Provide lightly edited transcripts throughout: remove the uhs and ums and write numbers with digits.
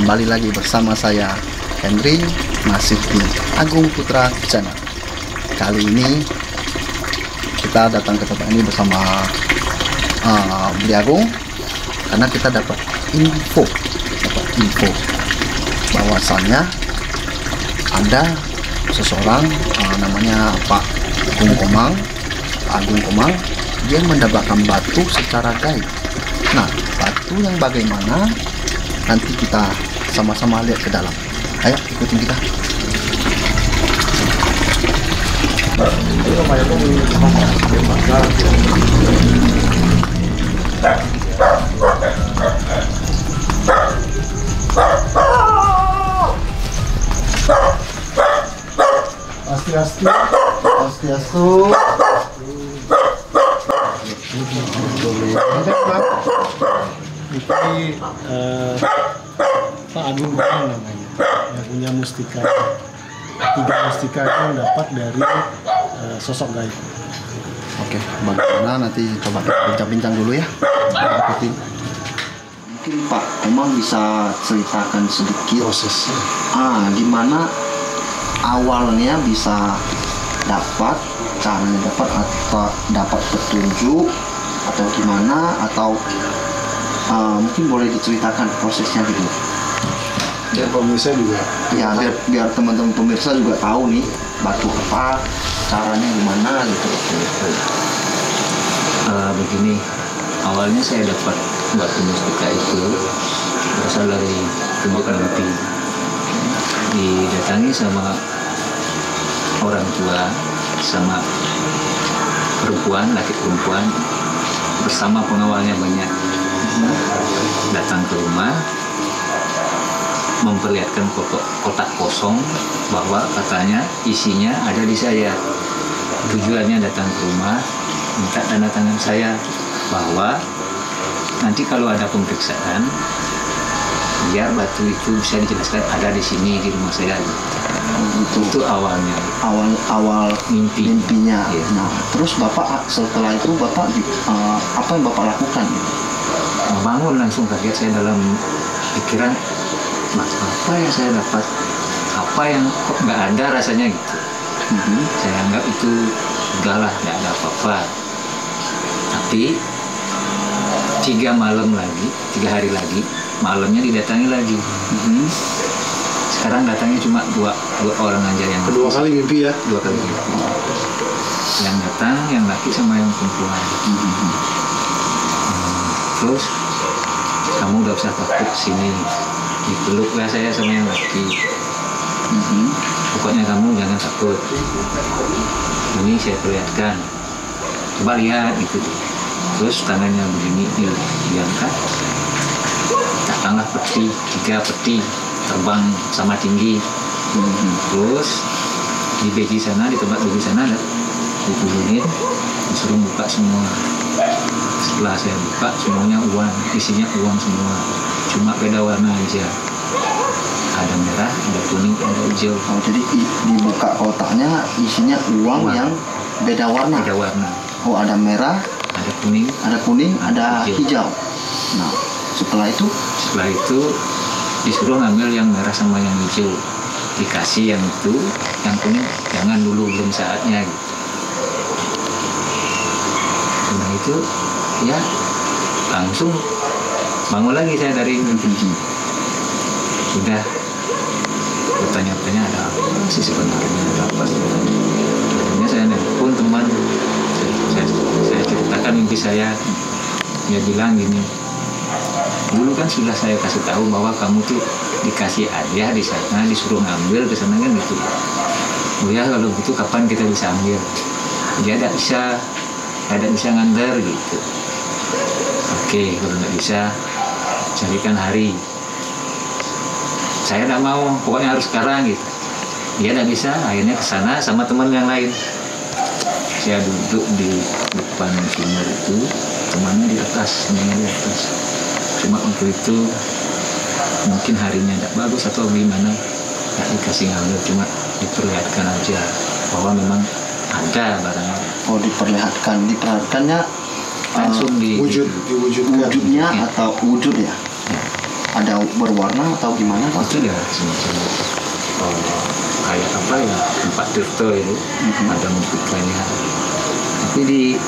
kembali lagi bersama saya Henry, masih di Agung Putra Channel. Kali ini kita datang ke tempat ini bersama Beli Agung karena kita dapat info bahwasannya ada seseorang namanya Pak Agung Komang, dia mendapatkan batu secara gaib. Nah, batu yang bagaimana nanti kita sama-sama lihat ke dalam. Ayo ikutin kita. Astiastu. Ini Pak Agung Komang namanya, yang punya mustika. 3 mustika itu dapat dari sosok gaib. Oke, bagaimana nanti coba kita bincang-bincang dulu ya. Ikutin. Mungkin Pak Komang bisa ceritakan sedikit Prosesnya. Gimana awalnya bisa dapat, caranya dapat atau dapat petunjuk atau gimana, atau mungkin boleh diceritakan prosesnya gitu. Dan pemirsa juga. Ya, biar teman-teman pemirsa juga tahu nih batu apa, caranya gimana gitu. Begini, awalnya saya dapat batu mustika itu berasal dari Tembok Lempi. Didatangi sama orang tua, sama perempuan, laki perempuan, bersama pengawalnya banyak. Datang ke rumah, memperlihatkan kotak kosong bahwa katanya isinya ada di saya. Tujuannya datang ke rumah, minta tanda tangan saya bahwa nanti kalau ada pemeriksaan, biar batu itu bisa dijelaskan ada di sini di rumah saya. Itu awalnya. Awal mimpinya. Iya. Nah, terus Bapak setelah itu Bapak apa yang Bapak lakukan? Bangun langsung kaget saya dalam pikiran, apa yang saya dapat, apa yang kok nggak ada rasanya gitu. Saya anggap itu udahlah, nggak ada apa-apa. Tapi 3 hari lagi, malamnya didatangi lagi. Sekarang datangnya cuma dua orang aja yang Kedua kali mimpi ya? 2 kali mimpi. Yang datang, yang laki sama yang perempuan. Terus kamu udah usah takut sini, dipeluklah saya sama yang laki. Pokoknya kamu jangan takut. Ini saya perlihatkan, coba lihat gitu. Terus tangannya begini diangkat, datanglah peti, 3 peti terbang sama tinggi. Terus di beji sana, di tempat beji sana ada diturunin, disuruh buka semua. Setelah saya buka, semuanya uang, isinya uang semua, cuma beda warna aja. Ada merah, ada kuning, ada hijau. Jadi dibuka kotaknya isinya uang yang beda warna. Beda warna. Oh, ada merah, Ada kuning, ada hijau. Nah, setelah itu disuruh ngambil yang merah sama yang hijau. Dikasih yang itu, yang kuning jangan dulu, belum saatnya gitu. Nah itu ya langsung bangun lagi saya dari mimpi. Udah bertanya-tanya ada apa sih sebenarnya, ada apa sebenarnya. Akhirnya saya nelpon teman, saya ceritakan mimpi saya. Dia bilang gini, dulu kan sudah saya kasih tahu bahwa kamu tuh dikasih hadiah di sana, disuruh ngambil ke sana kan gitu. Oh ya, kalau gitu kapan kita bisa ambil? Dia tidak bisa nganter gitu. Oke, kalau nggak bisa, carikan hari. Saya tidak mau, pokoknya harus sekarang gitu. Dia tidak bisa, akhirnya ke sana sama teman yang lain. Saya duduk di depan sumur itu, temannya di atas, Cuma waktu itu mungkin harinya tidak bagus atau gimana, nggak dikasih ngambil, cuma diperlihatkan aja bahwa memang ada barangnya. Oh, diperlihatkannya langsung wujudnya atau wujud ya. ada berwarna atau gimana Pak? Itu ya semacam kayak apa ya, tempat tirta itu, ada mustikanya. Tapi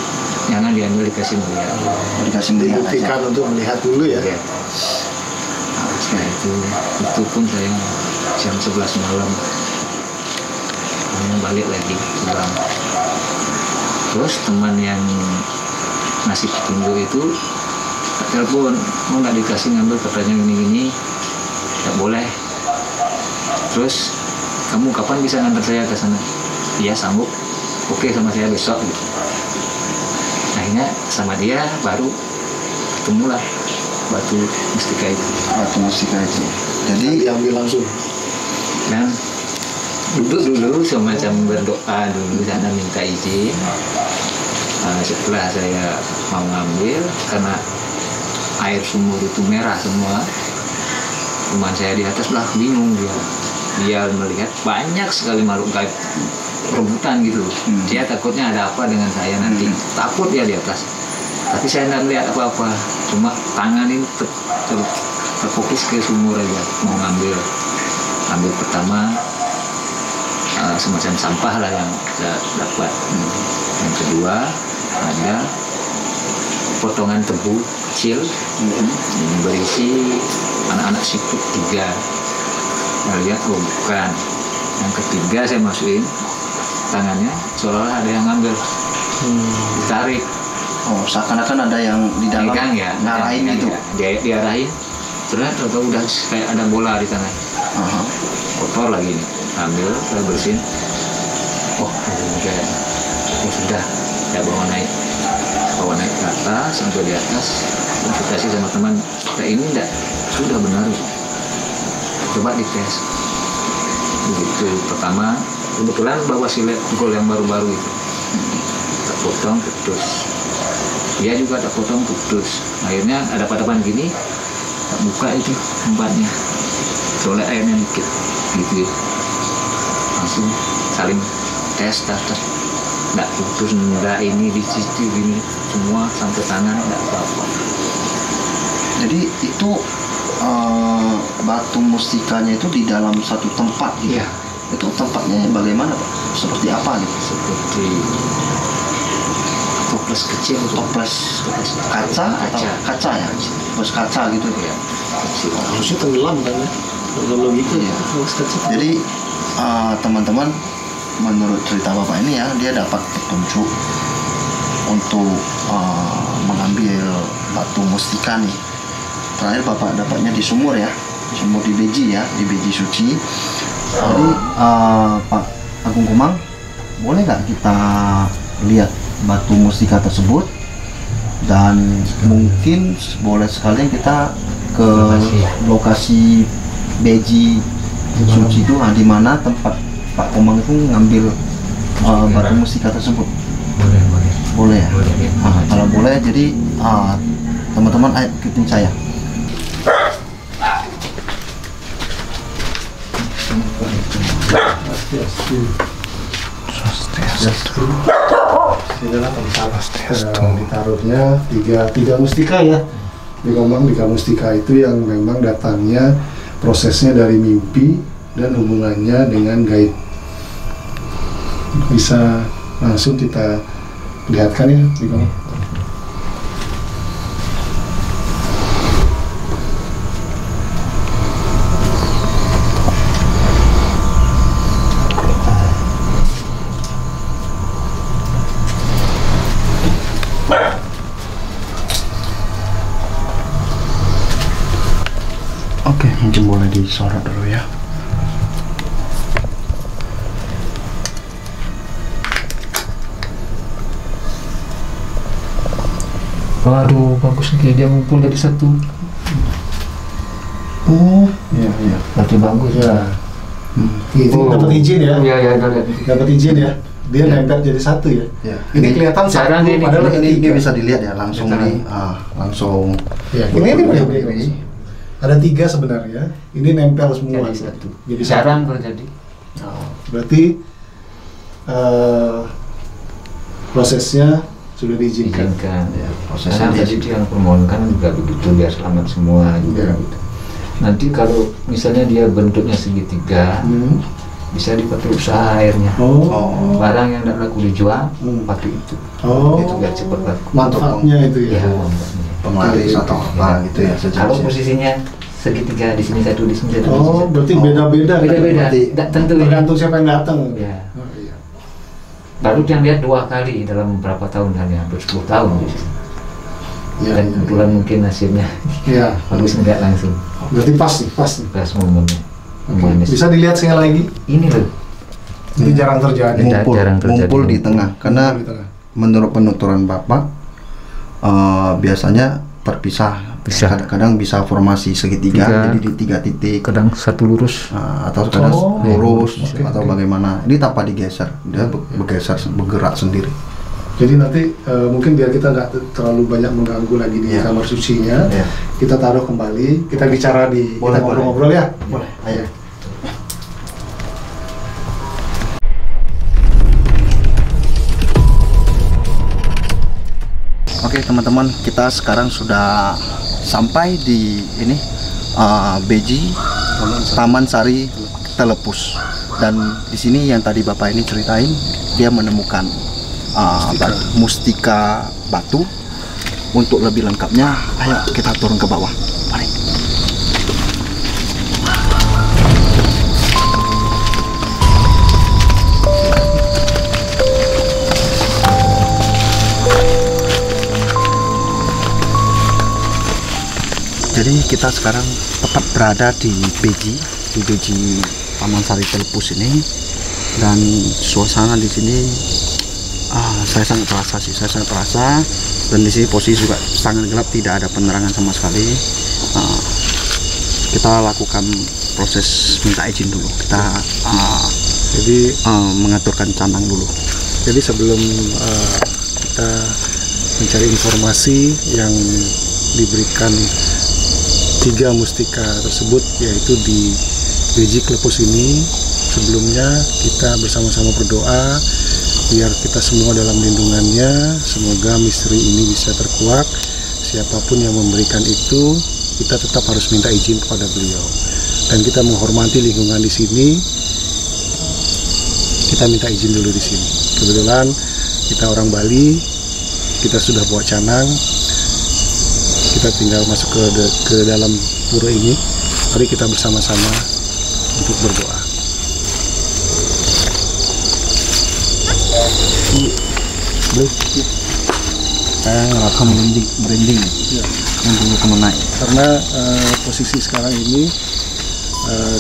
jangan diambil, dikasih melihat. Dikasih melihat aja. Dibuktikan untuk melihat dulu ya. Ya. Nah, setelah itu pun saya jam 11 malam balik lagi pulang. Terus teman yang ngasih petunjuk itu telepon, mau nggak dikasih ngambil, katanya gini-gini, nggak boleh. Terus kamu kapan bisa ngantar saya ke sana? Iya sanggup, oke sama saya besok gitu. Akhirnya sama dia baru ketemulah batu mustika itu. Batu mustika itu. Jadi Diambil langsung. Dan duduk dulu semacam berdoa dulu, sana minta izin. Setelah saya mau ngambil, karena air sumur itu merah semua, teman saya di atas lah bingung, dia melihat banyak sekali makhluk gaib rebutan gitu. Dia takutnya ada apa dengan saya nanti, takut dia di atas. Tapi saya nggak melihat apa-apa, cuma tangan ini terfokus ke sumur aja, mau ngambil pertama semacam sampah lah yang saya dapat. Yang kedua ada potongan tebu kecil berisi anak-anak siput 3. Saya lihat bukan. Yang ketiga saya masukin tangannya, seolah-olah ada yang ngambil, ditarik. oh, seakan-akan ada yang di dalam Megang ya, ngarahin itu. Ya, diarahin. Terus udah kayak ada bola di tangan. Kotor lagi nih, ambil, saya bersihin. Oh sudah, saya bawa naik ke atas, sampai di atas, konsultasi sama teman. Ini enggak, sudah benar, coba dites. Begitu pertama, kebetulan bawa silet gol yang baru-baru itu, tak potong putus. Dia juga tak potong putus. Akhirnya ada padapan gini, tak buka itu tempatnya, soalnya airnya dikit gitu ya. Langsung saling tes, nggak putus, nggak ini di situ gini semua sampai tangan, nggak apa-apa. Jadi itu batu mustikanya itu di dalam satu tempat gitu. Iya. Itu tempatnya bagaimana Pak? Seperti apa gitu? Seperti toples kecil, Toples kaca atau kaca ya? Toples kaca gitu ya. Kecil. Harusnya tenggelam kan ya. Kalau logika ya. Jadi teman-teman, menurut cerita Bapak ini ya, dia dapat petunjuk untuk mengambil batu mustika nih. Terakhir Bapak dapatnya di sumur ya, sumur di Beji ya, di Beji Suci. Jadi Pak Agung Kumang, boleh nggak kita lihat batu mustika tersebut? Dan mungkin boleh sekalian kita ke lokasi Beji Suci itu, di mana tempat Pak Komang itu ngambil batu mustika tersebut. Boleh ya? Kalau boleh, jadi teman-teman ayo ikutin saya. Swastiastu. Inilah tempat ditaruhnya tiga mustika ya. Dikomang 3 mustika itu yang memang datangnya prosesnya dari mimpi dan hubungannya dengan gaib. Bisa langsung kita lihatkan ya, Dikomang. Oke, mungkin boleh disorot dulu ya. Waduh, bagus nih, dia ngumpul jadi satu. Oh, Iya. Berarti bagus Ya. Dapat izin ya. Iya, Dapat izin ya. Dia nempel jadi satu ya. ya. Ini kelihatan Cara satu, ini- padahal ada Ini 3. bisa dilihat ya langsung Bisa. nih, langsung. Ya, ini ada 3 sebenarnya. Ini nempel semua. Jadi satu. Jadi Jarang terjadi. Berarti prosesnya sudah diizinkan. Izinkan. Ya, prosesnya Karena tadi dia permohonkan juga begitu, biar selamat semua juga. Ya. Gitu. Nanti kalau misalnya dia bentuknya segitiga, bisa dipakai usaha airnya. Barang yang tidak laku dijual, pakai itu. Itu biar cepat laku. Manfaatnya itu ya. Ya, manfaatnya. Penglaris atau apa gitu ya Kalau sejenisnya. posisinya segitiga, di sini satu, di sini satu. di sini satu. Berarti beda-beda. Beda-beda. Berarti Tidak tentu. Tergantung siapa yang datang. Ya. Oh, iya. Baru yang lihat 2 kali dalam berapa tahun, hanya hampir 10 tahun di sini. Iya, Dan iya, kebetulan mungkin hasilnya Iya. bagus, enggak langsung. Berarti pas nih, pas nih. Pas momennya. Oke. Manis. Bisa dilihat sekali lagi. Ini loh. Itu jarang terjadi. Ngumpul, jarang terjadi. ngumpul di tengah karena Di tengah. menurut penuturan Bapak biasanya terpisah. Bisa. Kadang-kadang bisa formasi segitiga, Tiga. jadi di 3 titik. Kadang satu lurus. Atau kadang Oh, lurus oke, atau oke. bagaimana. Ini tanpa digeser, dia bergeser, bergerak sendiri. Jadi nanti mungkin biar kita nggak terlalu banyak mengganggu lagi di Iya. kamar sucinya, Iya. kita taruh kembali, kita bicara di, Boleh, kita ngobrol-ngobrol ya. Boleh, ayo. Oke teman-teman, kita sekarang sudah sampai di ini Beji Taman Sari Telepus. Dan di sini yang tadi Bapak ini ceritain, dia menemukan mustika batu. Untuk lebih lengkapnya, ayo kita turun ke bawah. Mari. Jadi kita sekarang tepat berada di Beji Taman Sari Telepus ini, dan suasana di sini saya sangat terasa, dan di sini posisi juga sangat gelap, tidak ada penerangan sama sekali. Kita lakukan proses minta izin dulu, kita Jadi mengaturkan canang dulu. Jadi sebelum kita mencari informasi yang diberikan 3 mustika tersebut, yaitu di Beji Telepus ini, sebelumnya kita bersama-sama berdoa biar kita semua dalam lindungannya. Semoga misteri ini bisa terkuak. Siapapun yang memberikan itu, kita tetap harus minta izin kepada beliau, dan kita menghormati lingkungan di sini. Kita minta izin dulu di sini. Kebetulan kita orang Bali, kita sudah bawa canang, kita tinggal masuk ke dalam pura ini. Mari kita bersama-sama untuk berdoa. Saya ngerekam branding yang dulu kamu naik. Karena posisi sekarang ini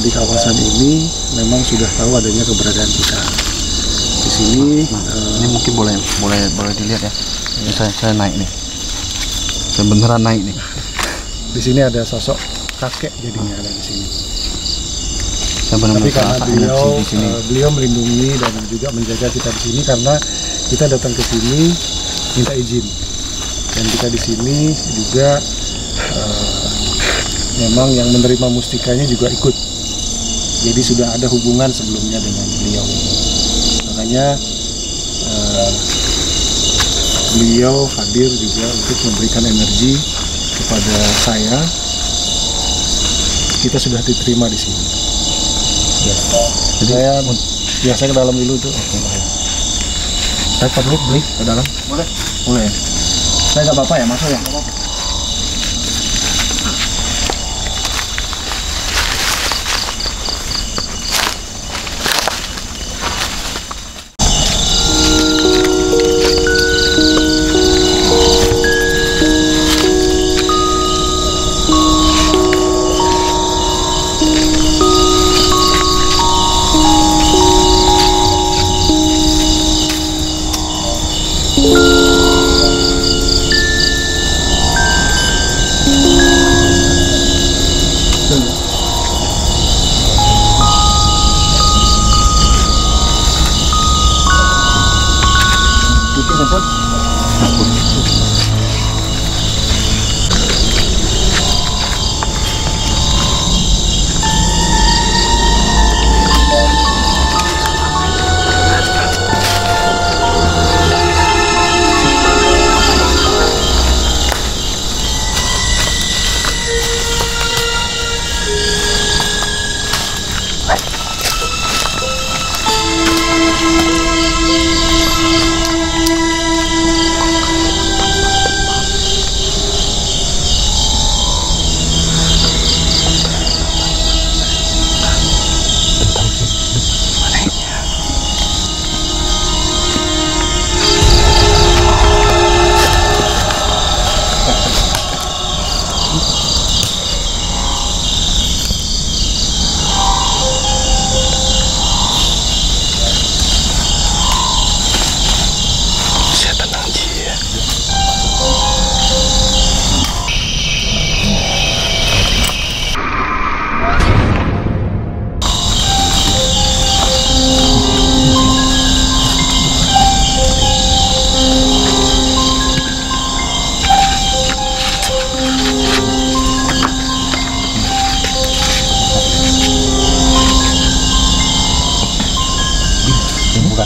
di kawasan ini memang sudah tahu adanya keberadaan kita di sini. Ini mungkin boleh dilihat ya. Ini saya naik nih. Saya beneran naik nih. Di sini ada sosok kakek jadinya ada di sini. Saya Tapi benar-benar karena terasa energi di sini. beliau melindungi dan juga menjaga kita di sini, karena kita datang ke sini minta izin, dan kita di sini juga memang yang menerima mustikanya juga ikut. Jadi sudah ada hubungan sebelumnya dengan beliau. Makanya beliau hadir juga untuk memberikan energi kepada saya. Kita sudah diterima di sini. Ya. Jadi saya ke dalam dulu tuh. Saya perlu beli ke dalam. Boleh. Boleh. Saya nggak apa-apa ya, masuk ya. Nggak apa-apa.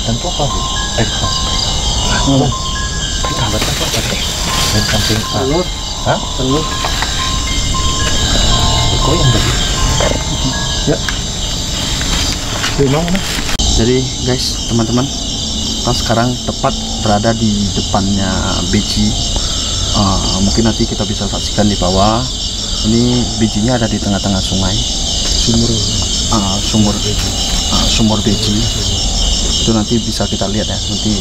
tentu apa sih? Kabar apa teh? Dan samping telur, telur. Kok yang tadi? Ya. Memang. Jadi guys, teman-teman, kita sekarang tepat berada di depannya beji. Mungkin nanti kita bisa saksikan di bawah. Ini bejinya ada di tengah-tengah sungai. Sumur beji. Itu nanti bisa kita lihat ya. Nanti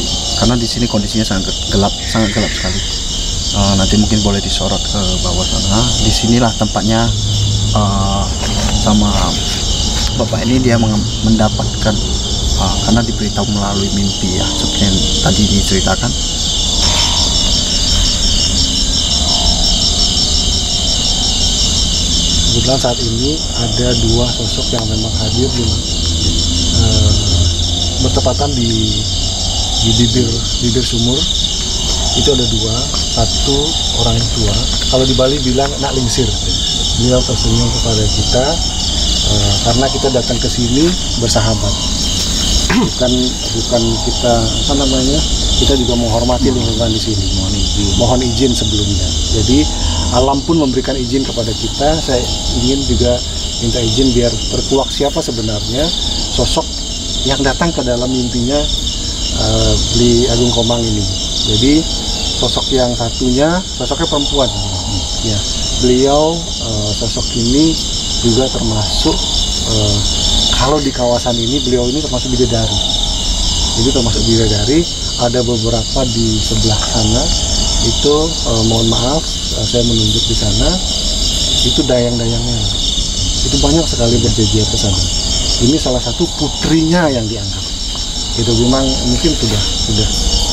karena di sini kondisinya sangat gelap sekali. Nanti mungkin boleh disorot ke bawah sana. Disinilah tempatnya sama bapak ini dia mendapatkan karena diberitahu melalui mimpi ya, seperti yang tadi diceritakan. Kebetulan saat ini ada dua sosok yang memang hadir bertepatan di bibir sumur. Itu ada dua, satu orang tua, kalau di Bali bilang nak lingsir. Beliau tersenyum kepada kita karena kita datang ke sini bersahabat. Bukan kita kita juga menghormati lingkungan di sini. Mohon izin sebelumnya. Jadi alam pun memberikan izin kepada kita. Saya ingin juga minta izin biar terkuak siapa sebenarnya sosok yang datang ke dalam mimpinya Beli Agung Komang ini. Jadi sosok yang satunya sosoknya perempuan. Ya, beliau sosok ini juga termasuk kalau di kawasan ini beliau ini termasuk bidadari. Jadi termasuk bidadari. Ada beberapa di sebelah sana itu mohon maaf saya menunjuk di sana itu dayang-dayangnya. Itu banyak sekali berjejer ke sana. Ini salah satu putrinya yang diangkat. Itu memang mungkin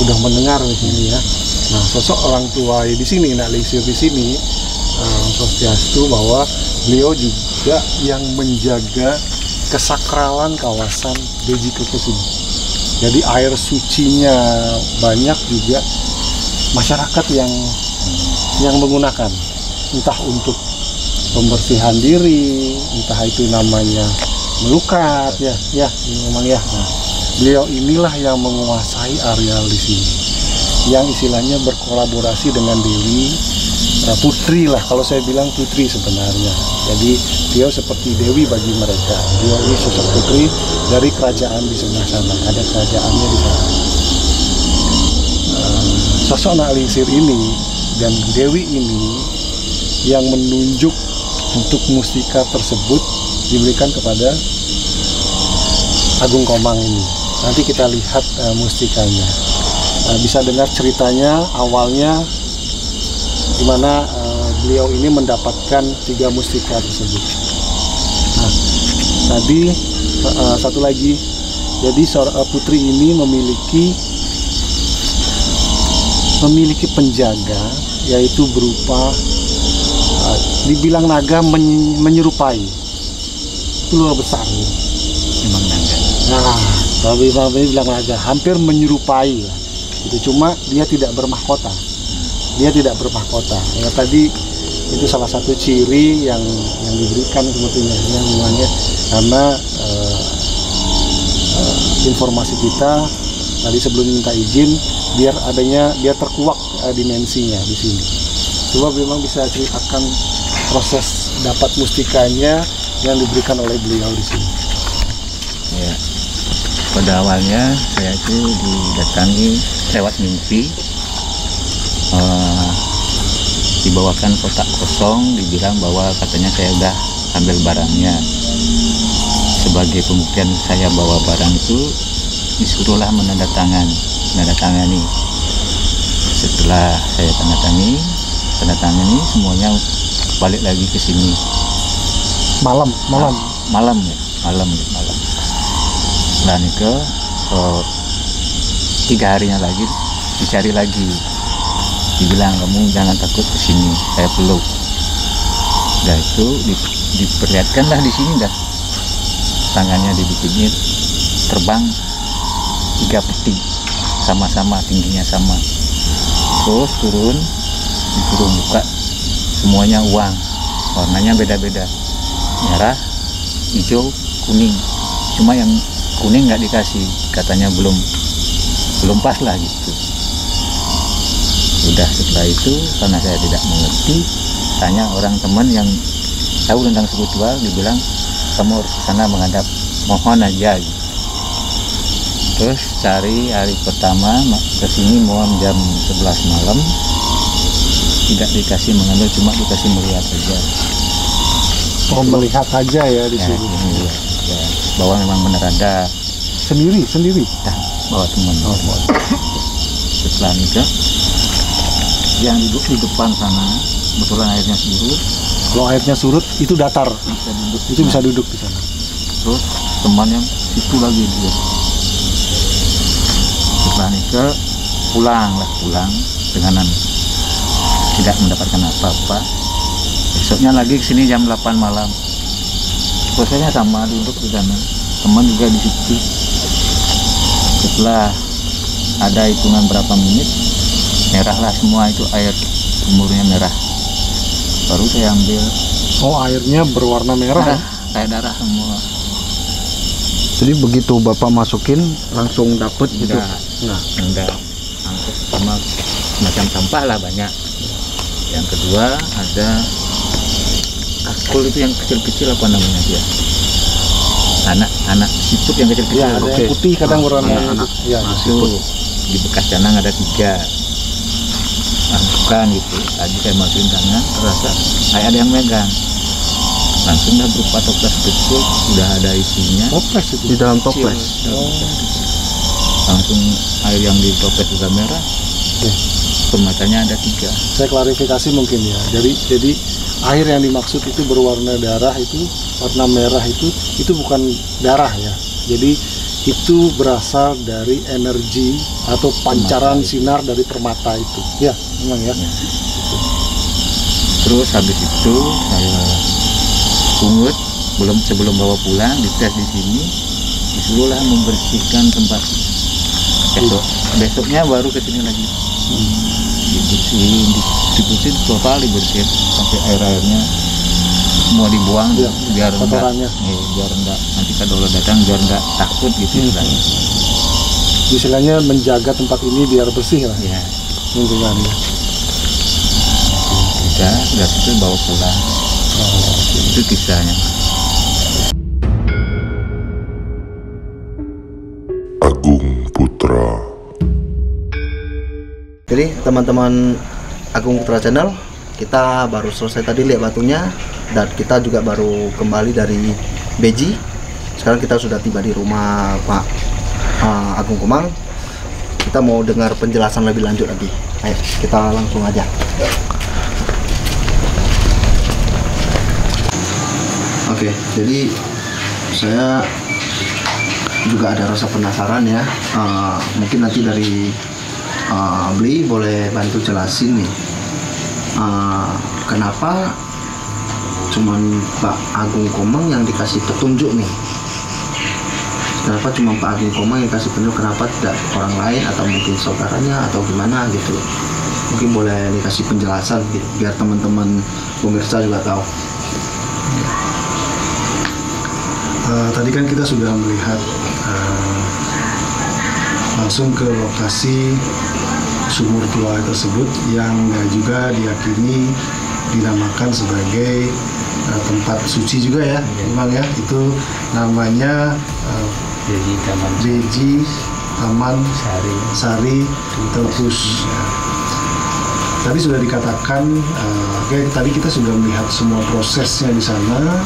sudah mendengar di sini ya. Nah, sosok orang tua di sini, nak lingsir di sini, Swastiastu, bahwa beliau juga yang menjaga kesakralan kawasan Beji Kekes ini. Jadi air sucinya banyak juga masyarakat yang menggunakan, entah untuk pembersihan diri, entah itu namanya melukat ya memang ya. Nah, beliau inilah yang menguasai areal di sini, yang istilahnya berkolaborasi dengan Dewi Putri lah, kalau saya bilang putri sebenarnya. Jadi beliau seperti dewi bagi mereka. Beliau ini sosok putri dari kerajaan di sebelah sana, ada kerajaannya di sana. Sosok nak lingsir ini dan dewi ini yang menunjuk untuk mustika tersebut diberikan kepada Agung Komang ini. Nanti kita lihat mustikanya. Bisa dengar ceritanya awalnya dimana beliau ini mendapatkan 3 mustika tersebut. Nah, tadi satu lagi, jadi putri ini memiliki penjaga, yaitu berupa dibilang naga menyerupai. Itu luar besar. Memang naga. Nah, tapi bilang naga hampir menyerupai lah. Itu cuma dia tidak bermahkota. Ya tadi itu salah satu ciri yang diberikan sepertinya ya, memangnya karena informasi kita tadi sebelum minta izin biar terkuak dimensinya di sini. Coba memang bisa ceritakan proses dapat mustikanya yang diberikan oleh beliau di sini. Ya, pada awalnya saya itu didatangi lewat mimpi. Dibawakan kotak kosong, dibilang bahwa katanya saya udah ambil barangnya. Sebagai pembuktian saya bawa barang itu, disuruhlah menandatangani. Setelah saya tanda tangani semuanya balik lagi ke sini. Malam. Dan itu 3 harinya lagi dicari lagi. Dibilang kamu jangan takut ke sini, saya peluk. Dan itu diperlihatkanlah di sini dah. Tangannya dibikinnya terbang 3 peti, sama-sama tingginya sama. Terus turun, disuruh buka semuanya uang, warnanya beda-beda, merah, hijau, kuning. Cuma yang kuning nggak dikasih, katanya belum belum pas lah gitu. Udah setelah itu karena saya tidak mengerti, tanya orang teman yang tahu tentang spiritual, dibilang kamu harus ke sana menghadap, mohon aja gitu. Terus cari hari pertama ke sini mohon jam 11 malam, tidak dikasih mengambil, cuma dikasih melihat aja. Oh, melihat aja ya di sini. Ya, bahwa memang benar ada. Sendiri. Nah, bawa teman. Setelah nikah, yang duduk di depan sana, kebetulan airnya surut. Kalau airnya surut itu datar, Bisa duduk. itu bisa duduk di sana. Terus teman yang itu lagi dia. Setelah nikah pulang dengan tidak mendapatkan apa-apa. Besoknya lagi kesini jam 8 malam. Prosesnya sama, duduk di sana. Teman juga di situ. Setelah ada hitungan berapa menit, merahlah semua itu air, sumurnya merah. Baru saya ambil. Oh, airnya berwarna merah. Darah, kayak darah semua. Jadi begitu Bapak masukin langsung dapet gitu. Enggak. Angkut sama macam sampah lah banyak. Yang kedua ada kakul itu yang kecil-kecil, apa namanya dia? Anak siput yang kecil-kecil. Ya, ada yang putih kadang berwarna anak. Ya, Itu di bekas canang ada 3. Bukan gitu. Tadi saya masukin tangan, terasa kayak ada yang megang. Langsung dah berupa toples kecil, udah ada isinya. toples itu. Di dalam toples. Langsung air yang di toples juga merah. Permatanya ada 3. Saya klarifikasi mungkin ya. Jadi air yang dimaksud itu berwarna darah, itu warna merah itu bukan darah ya. Jadi itu berasal dari energi atau pancaran sinar dari permata itu. Ya, memang ya. Terus habis itu saya pungut, sebelum bawa pulang dites di sini, disuruhlah membersihkan tempat. Besoknya baru ke sini lagi. Dibersihin total, dibersihin sampai airnya semua dibuang, Ya, biar kotorannya. biar enggak nanti kalau datang biar enggak takut gitu istilahnya. Istilahnya menjaga tempat ini biar bersih lah Ya, lingkungannya. udah itu bawa pulang. Itu kisahnya. Agung Putra. Jadi teman-teman Agung Putra Channel, kita baru selesai tadi lihat batunya, dan kita juga baru kembali dari Beji. Sekarang kita sudah tiba di rumah Pak Agung Komang. Kita mau dengar penjelasan lebih lanjut lagi. Ayo kita langsung aja. Oke, jadi saya juga ada rasa penasaran ya. Mungkin nanti dari Beli boleh bantu jelasin nih, kenapa cuman Pak Agung Komang yang dikasih petunjuk nih? Kenapa cuma Pak Agung Komang yang dikasih petunjuk? Kenapa tidak orang lain atau mungkin saudaranya atau gimana gitu? Mungkin boleh dikasih penjelasan gitu, biar teman-teman pemirsa juga tahu. Tadi kan kita sudah melihat langsung ke lokasi sumur tua tersebut yang juga diyakini dinamakan sebagai tempat suci juga ya, memang ya. Itu namanya Beji Taman Sari Tepus. Tadi sudah dikatakan, tadi kita sudah melihat semua prosesnya di sana.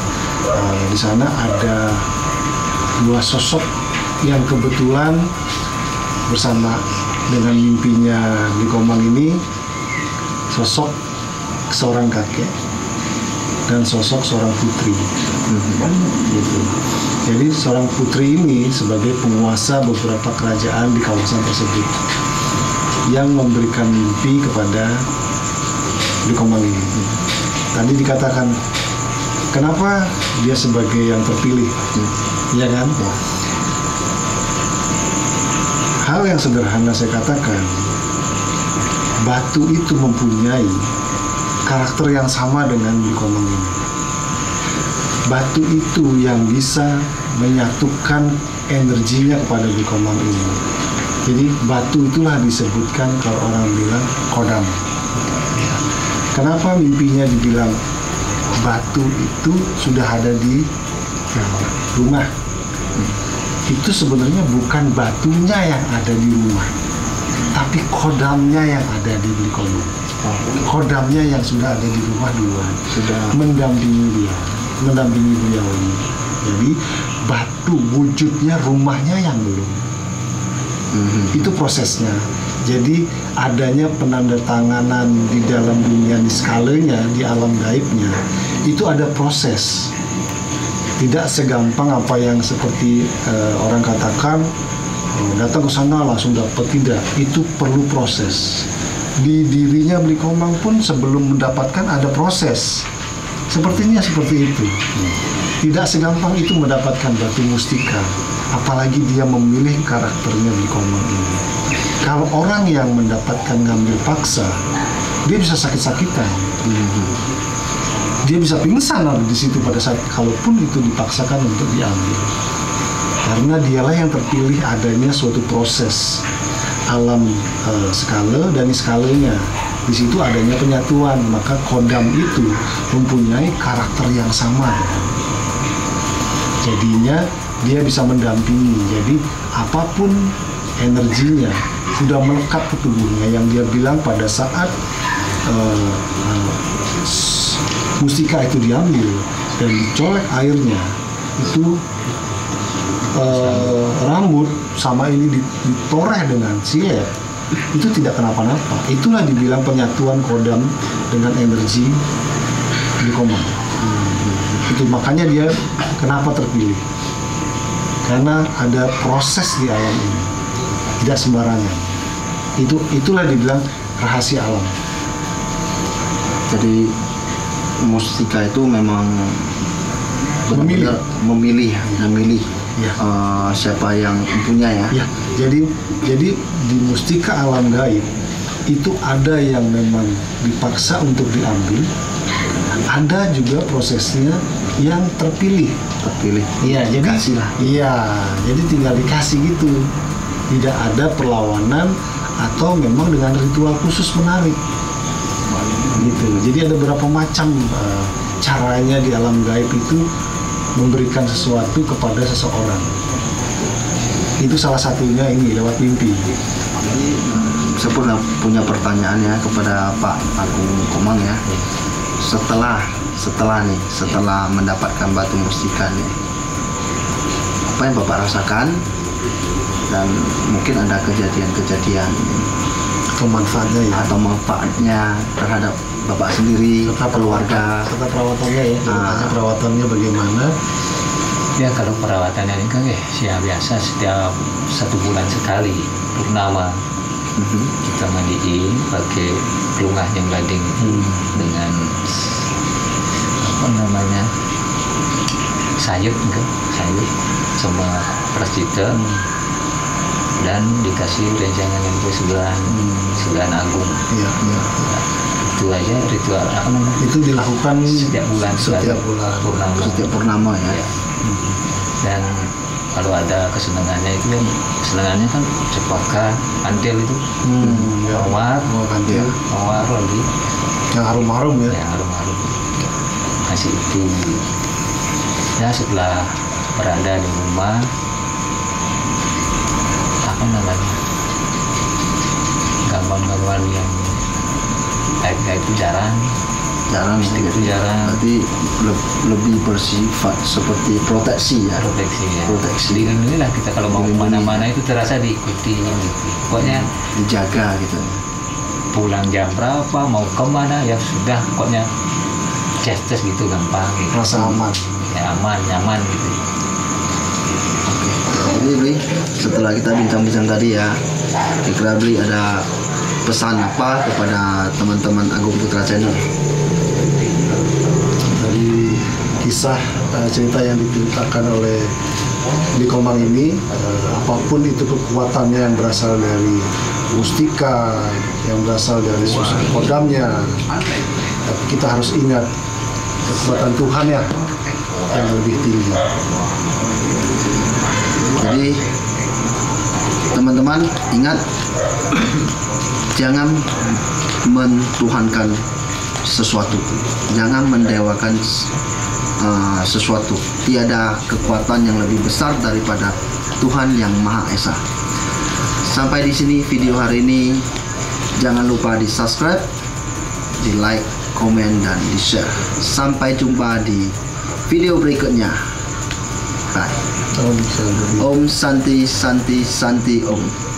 Di sana ada 2 sosok yang kebetulan bersama dengan mimpinya di Komang ini, sosok seorang kakek dan sosok seorang putri. Gitu. Jadi seorang putri ini sebagai penguasa beberapa kerajaan di kawasan tersebut yang memberikan mimpi kepada di Komang ini. Tadi dikatakan kenapa dia sebagai yang terpilih, ya kan? Hal yang sederhana saya katakan, batu itu mempunyai karakter yang sama dengan Bikomang ini. Batu itu yang bisa menyatukan energinya kepada Bikomang ini. Jadi batu itulah disebutkan kalau orang bilang kodam. Ya. Kenapa mimpinya dibilang batu itu sudah ada di rumah? Itu sebenarnya bukan batunya yang ada di rumah, tapi kodamnya yang ada di Blikomang. Kodamnya yang sudah ada di rumah duluan, sudah mendampingi beliau ini. Jadi batu wujudnya, rumahnya yang belum. Itu prosesnya. Jadi adanya penandatanganan di dalam dunia niskalanya, di alam gaibnya, itu ada proses. Tidak segampang apa yang seperti orang katakan datang ke sana langsung dapat, tidak. Itu perlu proses. Di dirinya Blikomang pun sebelum mendapatkan ada proses. Sepertinya seperti itu. Tidak segampang itu mendapatkan batu mustika. Apalagi dia memilih karakternya Blikomang ini. Kalau orang yang mendapatkan ngambil paksa, dia bisa sakit-sakitan. Dia bisa pingsan di situ pada saat kalaupun itu dipaksakan untuk diambil. Karena dialah yang terpilih adanya suatu proses alam skala dan skalanya. Di situ adanya penyatuan, maka kodam itu mempunyai karakter yang sama. Jadinya dia bisa mendampingi. Jadi apapun energinya sudah melekat ke tubuhnya, yang dia bilang pada saat mustika itu diambil dan dicolek airnya, itu rambut sama ini ditoreh dengan silet, itu tidak kenapa-napa. Itulah dibilang penyatuan kodam dengan energi Blikomang. Itu makanya dia kenapa terpilih, karena ada proses di alam ini, tidak sembarangan. Itulah dibilang rahasia alam. Jadi mustika itu memang memilih ya. Siapa yang punya ya. Jadi di mustika alam gaib itu ada yang memang dipaksa untuk diambil, ada juga prosesnya yang terpilih. Iya, jadi kasih lah. Iya, jadi tinggal dikasih gitu. Tidak ada perlawanan atau memang dengan ritual khusus menarik. Gitu. Jadi ada beberapa macam caranya di alam gaib itu memberikan sesuatu kepada seseorang. Itu salah satunya ini lewat mimpi. Jadi saya punya pertanyaan ya kepada Pak Agung Komang ya. Setelah mendapatkan batu mustika nih, apa yang Bapak rasakan, dan mungkin ada kejadian-kejadian Atau manfaatnya terhadap Bapak sendiri, keluarga, serta perawatannya ya. Perawatannya bagaimana? Ya kalau perawatannya ini kan ya biasa setiap 1 bulan sekali purnama kita mandiin pakai kelungah yang gading dengan apa namanya sayur sama prasjita dan dikasih rencangan yang sebelah agung. Iya. Itu aja ritual apa namanya? Itu dilakukan setiap bulan purnama ya. Dan kalau ada kesenangannya itu kan, kesenangannya kan cepaka, antil itu, mawar lagi, yang harum-harum ya. Yang harum-harum. Kasih itu. Ya setelah berada di rumah, apa namanya, gangguan-gangguan yang kayak itu jarang. Berarti lebih bersifat seperti proteksi ya. Proteksi. Dengan inilah kita kalau mau kemana-mana itu terasa diikuti gitu. Pokoknya dijaga gitu. Pulang jam berapa, mau kemana ya sudah, pokoknya ces gitu gampang gitu. Rasa aman. Ya aman, nyaman gitu. Oke. Jadi Bli, setelah kita bincang-bincang tadi ya, kira-kira Bli ada pesan apa kepada teman-teman Agung Putra Channel? Dari kisah cerita yang diceritakan oleh Blikomang ini, apapun itu kekuatannya yang berasal dari mustika, yang berasal dari sosok kodamnya, tapi kita harus ingat kekuatan Tuhan ya yang lebih tinggi. Jadi Teman-teman ingat, jangan mentuhankan sesuatu, jangan mendewakan sesuatu. Tiada kekuatan yang lebih besar daripada Tuhan yang Maha Esa. Sampai di sini video hari ini. Jangan lupa di subscribe, di like, komen, dan di share. Sampai jumpa di video berikutnya. Bye. Om Santi Santi Santi Om.